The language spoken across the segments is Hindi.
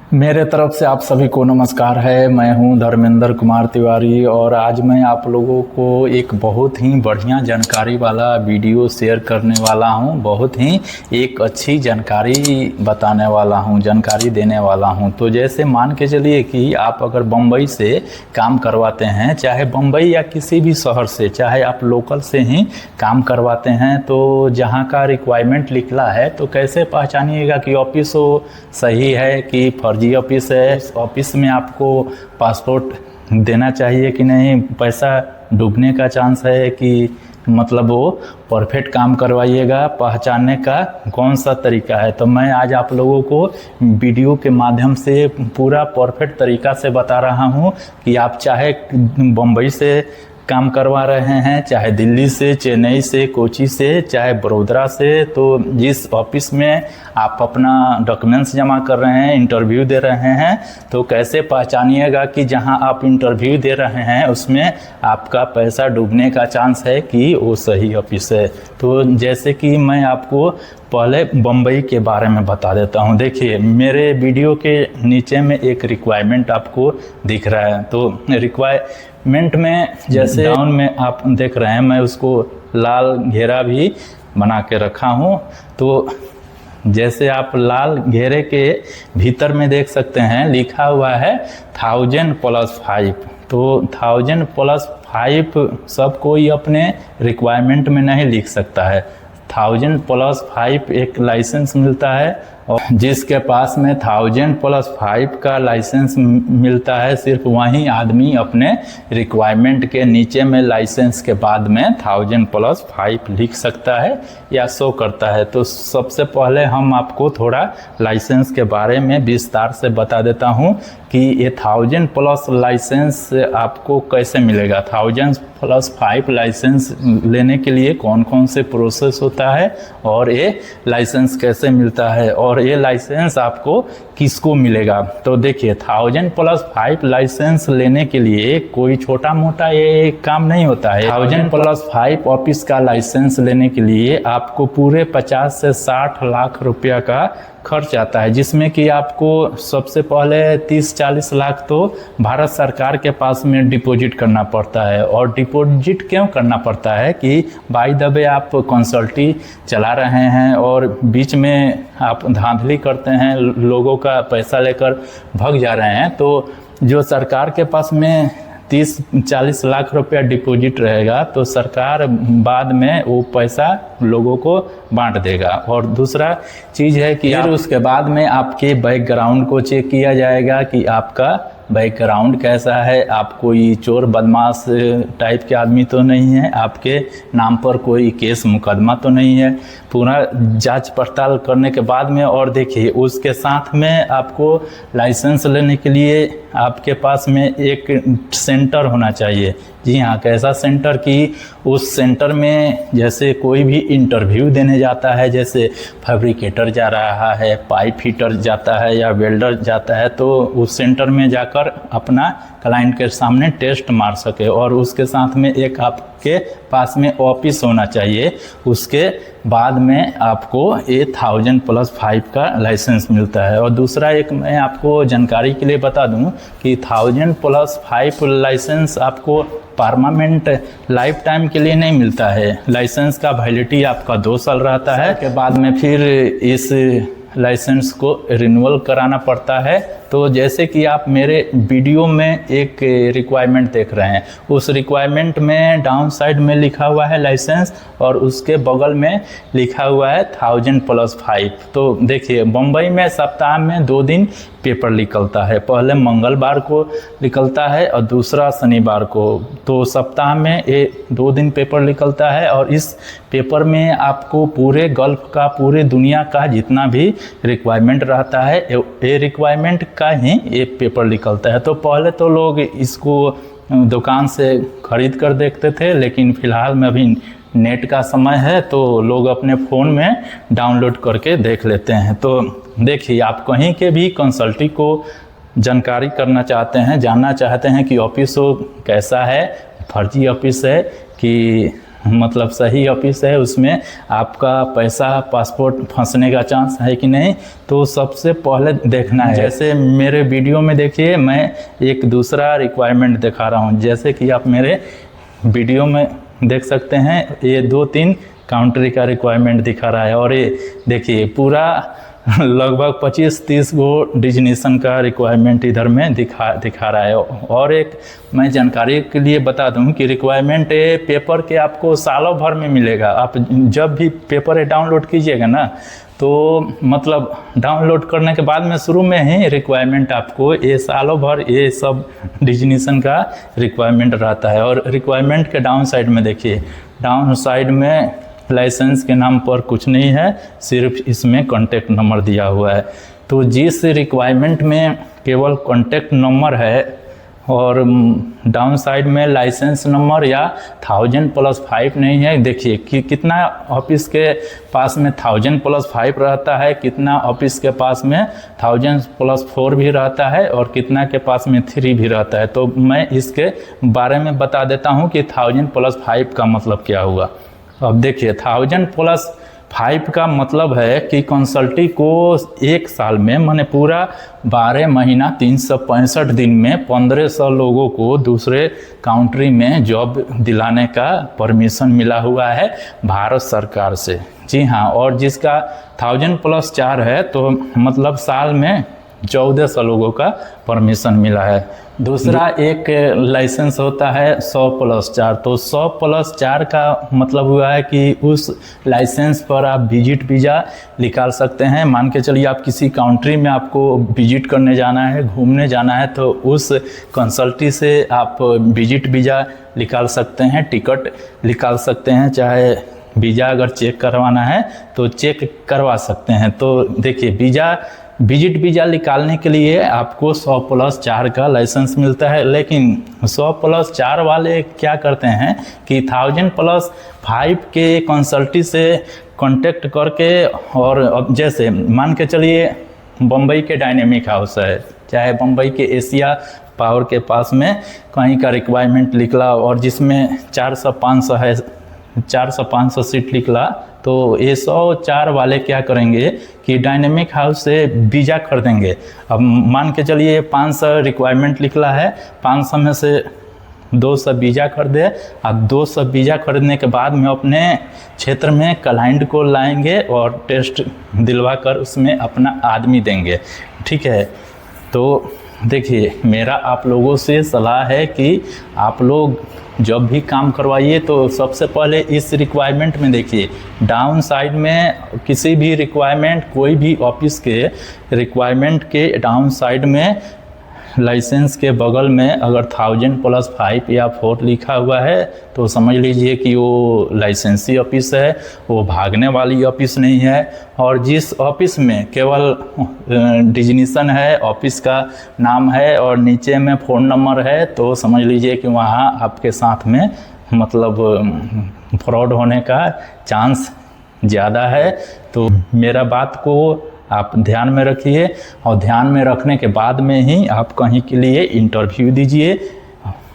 मेरे तरफ से आप सभी को नमस्कार है। मैं हूं धर्मेंद्र कुमार तिवारी और आज मैं आप लोगों को एक बहुत ही बढ़िया जानकारी वाला वीडियो शेयर करने वाला हूं। बहुत ही एक अच्छी जानकारी बताने वाला हूं, जानकारी देने वाला हूं। तो जैसे मान के चलिए कि आप अगर बम्बई से काम करवाते हैं, चाहे बम्बई या किसी भी शहर से, चाहे आप लोकल से ही काम करवाते हैं, तो जहाँ का रिक्वायरमेंट लिखला है तो कैसे पहचानिएगा कि ऑफिस वो सही है कि फर्जी ऑफिस है। ऑफिस में आपको पासपोर्ट देना चाहिए कि नहीं, पैसा डूबने का चांस है कि मतलब वो परफेक्ट काम करवाइएगा। पहचानने का कौन सा तरीका है, तो मैं आज आप लोगों को वीडियो के माध्यम से पूरा परफेक्ट तरीका से बता रहा हूँ कि आप चाहे बम्बई से काम करवा रहे हैं, चाहे दिल्ली से, चेन्नई से, कोची से, चाहे बड़ोदरा से, तो जिस ऑफिस में आप अपना डॉक्यूमेंट्स जमा कर रहे हैं, इंटरव्यू दे रहे हैं, तो कैसे पहचानिएगा कि जहां आप इंटरव्यू दे रहे हैं उसमें आपका पैसा डूबने का चांस है कि वो सही ऑफिस है। तो जैसे कि मैं आपको पहले बम्बई के बारे में बता देता हूं। देखिए, मेरे वीडियो के नीचे में एक रिक्वायरमेंट आपको दिख रहा है। तो रिक्वायरमेंट में जैसे डाउन में आप देख रहे हैं, मैं उसको लाल घेरा भी बना के रखा हूं। तो जैसे आप लाल घेरे के भीतर में देख सकते हैं, लिखा हुआ है 1000+5। तो 1000+5 सब कोई अपने रिक्वायरमेंट में नहीं लिख सकता है। 1000+5 एक लाइसेंस मिलता है, और जिसके पास में 1000+5 का लाइसेंस मिलता है, सिर्फ वही आदमी अपने रिक्वायरमेंट के नीचे में लाइसेंस के बाद में 1000+5 लिख सकता है या शो करता है। तो सबसे पहले हम आपको थोड़ा लाइसेंस के बारे में विस्तार से बता देता हूँ कि ये 1000+ लाइसेंस आपको कैसे मिलेगा। 1000+5 लाइसेंस लेने के लिए कौन कौन से प्रोसेस होता है और ये लाइसेंस कैसे मिलता है और ये लाइसेंस आपको किसको मिलेगा। तो देखिए, 1000+5 लाइसेंस लेने के लिए कोई छोटा मोटा ये काम नहीं होता है। 1000+5 ऑफिस का लाइसेंस लेने के लिए आपको पूरे 50 से 60 लाख रुपया का खर्च आता है, जिसमें कि आपको सबसे पहले 30-40 लाख तो भारत सरकार के पास में डिपॉजिट करना पड़ता है। और डिपॉजिट क्यों करना पड़ता है कि बाय द वे आप कंसल्टी चला रहे हैं और बीच में आप धांधली करते हैं, लोगों का पैसा लेकर भाग जा रहे हैं, तो जो सरकार के पास में 30-40 लाख रुपया डिपॉजिट रहेगा तो सरकार बाद में वो पैसा लोगों को बांट देगा। और दूसरा चीज़ है कि फिर उसके बाद में आपके बैकग्राउंड को चेक किया जाएगा कि आपका बैकग्राउंड कैसा है, आप कोई चोर बदमाश टाइप के आदमी तो नहीं है, आपके नाम पर कोई केस मुकदमा तो नहीं है। पूरा जांच पड़ताल करने के बाद में, और देखिए उसके साथ में आपको लाइसेंस लेने के लिए आपके पास में एक सेंटर होना चाहिए। जी हाँ, कैसा सेंटर कि उस सेंटर में जैसे कोई भी इंटरव्यू देने जाता है, जैसे फैब्रिकेटर जा रहा है, पाइप फिटर जाता है या वेल्डर जाता है, तो उस सेंटर में जाकर अपना क्लाइंट के सामने टेस्ट मार सके। और उसके साथ में एक आपके पास में ऑफिस होना चाहिए। उसके बाद में आपको ये 1000+5 का लाइसेंस मिलता है। और दूसरा एक मैं आपको जानकारी के लिए बता दूं कि 1000+5 लाइसेंस आपको परमानेंट लाइफ टाइम के लिए नहीं मिलता है। लाइसेंस का वैलिडिटी आपका 2 साल रहता है, के बाद में फिर इस लाइसेंस को रिन्यूअल कराना पड़ता है। तो जैसे कि आप मेरे वीडियो में एक रिक्वायरमेंट देख रहे हैं, उस रिक्वायरमेंट में डाउन साइड में लिखा हुआ है लाइसेंस और उसके बगल में लिखा हुआ है 1000+5। तो देखिए, बम्बई में सप्ताह में 2 दिन पेपर निकलता है, पहले मंगलवार को निकलता है और दूसरा शनिवार को। तो सप्ताह में ये 2 दिन पेपर निकलता है और इस पेपर में आपको पूरे गल्फ का, पूरे दुनिया का जितना भी रिक्वायरमेंट रहता है, ये रिक्वायरमेंट का ही ये पेपर निकलता है। तो पहले तो लोग इसको दुकान से खरीद कर देखते थे, लेकिन फ़िलहाल में अभी नेट का समय है तो लोग अपने फ़ोन में डाउनलोड करके देख लेते हैं। तो देखिए, आप कहीं के भी कंसल्टी को जानकारी करना चाहते हैं, जानना चाहते हैं कि ऑफिस कैसा है, फर्जी ऑफिस है कि मतलब सही ऑफिस है, उसमें आपका पैसा पासपोर्ट फंसने का चांस है कि नहीं, तो सबसे पहले देखना है। जैसे मेरे वीडियो में देखिए, मैं एक दूसरा रिक्वायरमेंट दिखा रहा हूँ। जैसे कि आप मेरे वीडियो में देख सकते हैं, ये 2-3 काउंट्री का रिक्वायरमेंट दिखा रहा है, और ये देखिए पूरा लगभग 25-30 गो डिजिनेशन का रिक्वायरमेंट इधर में दिखा रहा है। और एक मैं जानकारी के लिए बता दूं कि रिक्वायरमेंट पेपर के आपको सालों भर में मिलेगा। आप जब भी पेपर डाउनलोड कीजिएगा ना, तो मतलब डाउनलोड करने के बाद में शुरू में ही रिक्वायरमेंट आपको ये सालों भर ये सब डिजिनेशन का रिक्वायरमेंट रहता है। और रिक्वायरमेंट के डाउन साइड में देखिए, डाउन साइड में लाइसेंस के नाम पर कुछ नहीं है, सिर्फ इसमें कॉन्टैक्ट नंबर दिया हुआ है। तो जिस रिक्वायरमेंट में केवल कॉन्टैक्ट नंबर है और डाउन साइड में लाइसेंस नंबर या 1000+5 नहीं है, देखिए कि कितना ऑफिस के पास में 1000+5 रहता है, कितना ऑफिस के पास में 1000+4 भी रहता है, और कितना के पास में 3 भी रहता है। तो मैं इसके बारे में बता देता हूँ कि 1000+5 का मतलब क्या हुआ। अब देखिए 1000+5 का मतलब है कि कंसल्टी को एक साल में, माने पूरा 12 महीना 365 दिन में 1500 लोगों को दूसरे काउंट्री में जॉब दिलाने का परमिशन मिला हुआ है भारत सरकार से। जी हाँ, और जिसका 1000+4 है तो मतलब साल में 1400 लोगों का परमिशन मिला है। दूसरा एक लाइसेंस होता है 100+4। तो 100+4 का मतलब हुआ है कि उस लाइसेंस पर आप विजिट वीज़ा निकाल सकते हैं। मान के चलिए आप किसी काउंट्री में आपको विजिट करने जाना है, घूमने जाना है, तो उस कंसल्टी से आप विजिट वीज़ा निकाल सकते हैं, टिकट निकाल सकते हैं, चाहे वीज़ा अगर चेक करवाना है तो चेक करवा सकते हैं। तो देखिए विजिट वीज़ा निकालने के लिए आपको 100+4 का लाइसेंस मिलता है, लेकिन 100+4 वाले क्या करते हैं कि 1000+5 के कंसल्टी से कांटेक्ट करके, और अब जैसे मान के चलिए बम्बई के डायनेमिक हाउस है, चाहे बम्बई के एशिया पावर के पास में कहीं का रिक्वायरमेंट निकला और जिसमें 400-500 है, 400-500 सीट निकला, तो ये 104 वाले क्या करेंगे कि डायनेमिक हाउस से वीज़ा खरीदेंगे। अब मान के चलिए 500 रिक्वायरमेंट निकला है, 500 में से 200 वीज़ा खरीदे। अब 200 वीज़ा खरीदने के बाद में अपने क्षेत्र में क्लाइंट को लाएंगे और टेस्ट दिलवा कर उसमें अपना आदमी देंगे। ठीक है, तो देखिए मेरा आप लोगों से सलाह है कि आप लोग जब भी काम करवाइए तो सबसे पहले इस रिक्वायरमेंट में देखिए, डाउन साइड में किसी भी रिक्वायरमेंट, कोई भी ऑफिस के रिक्वायरमेंट के डाउन साइड में लाइसेंस के बगल में अगर 1000+5 या 4 लिखा हुआ है तो समझ लीजिए कि वो लाइसेंसी ऑफिस है, वो भागने वाली ऑफिस नहीं है। और जिस ऑफिस में केवल डिजिनेशन है, ऑफिस का नाम है और नीचे में फ़ोन नंबर है, तो समझ लीजिए कि वहाँ आपके साथ में मतलब फ्रॉड होने का चांस ज़्यादा है। तो मेरा बात को आप ध्यान में रखिए, और ध्यान में रखने के बाद में ही आप कहीं के लिए इंटरव्यू दीजिए।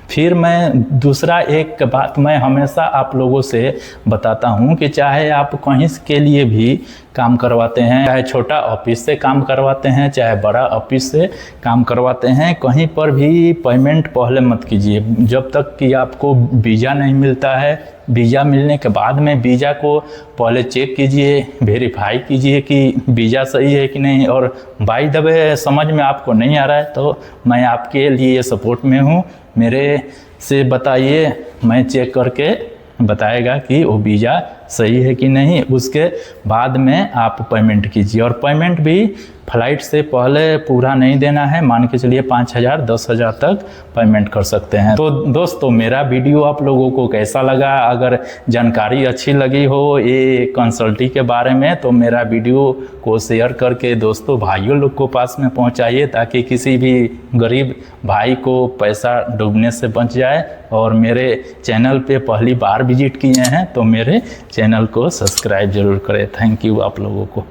फिर मैं दूसरा एक बात मैं हमेशा आप लोगों से बताता हूं कि चाहे आप कहीं के लिए भी काम करवाते हैं, चाहे छोटा ऑफिस से काम करवाते हैं, चाहे बड़ा ऑफिस से काम करवाते हैं, कहीं पर भी पेमेंट पहले मत कीजिए जब तक कि आपको वीज़ा नहीं मिलता है। वीज़ा मिलने के बाद में वीज़ा को पहले चेक कीजिए, वेरीफाई कीजिए कि वीज़ा सही है कि नहीं। और बाय द वे समझ में आपको नहीं आ रहा है तो मैं आपके लिए सपोर्ट में हूँ, मेरे से बताइए, मैं चेक करके बताएगा कि वो वीज़ा सही है कि नहीं। उसके बाद में आप पेमेंट कीजिए, और पेमेंट भी फ्लाइट से पहले पूरा नहीं देना है। मान के चलिए 5000 10,000 तक पेमेंट कर सकते हैं। तो दोस्तों मेरा वीडियो आप लोगों को कैसा लगा? अगर जानकारी अच्छी लगी हो ये कंसल्टी के बारे में तो मेरा वीडियो को शेयर करके दोस्तों भाइयों लोग को पास में पहुंचाइए, ताकि किसी भी गरीब भाई को पैसा डूबने से बच जाए। और मेरे चैनल पे पहली बार विजिट किए हैं तो मेरे चैनल को सब्सक्राइब जरूर करें। थैंक यू आप लोगों को।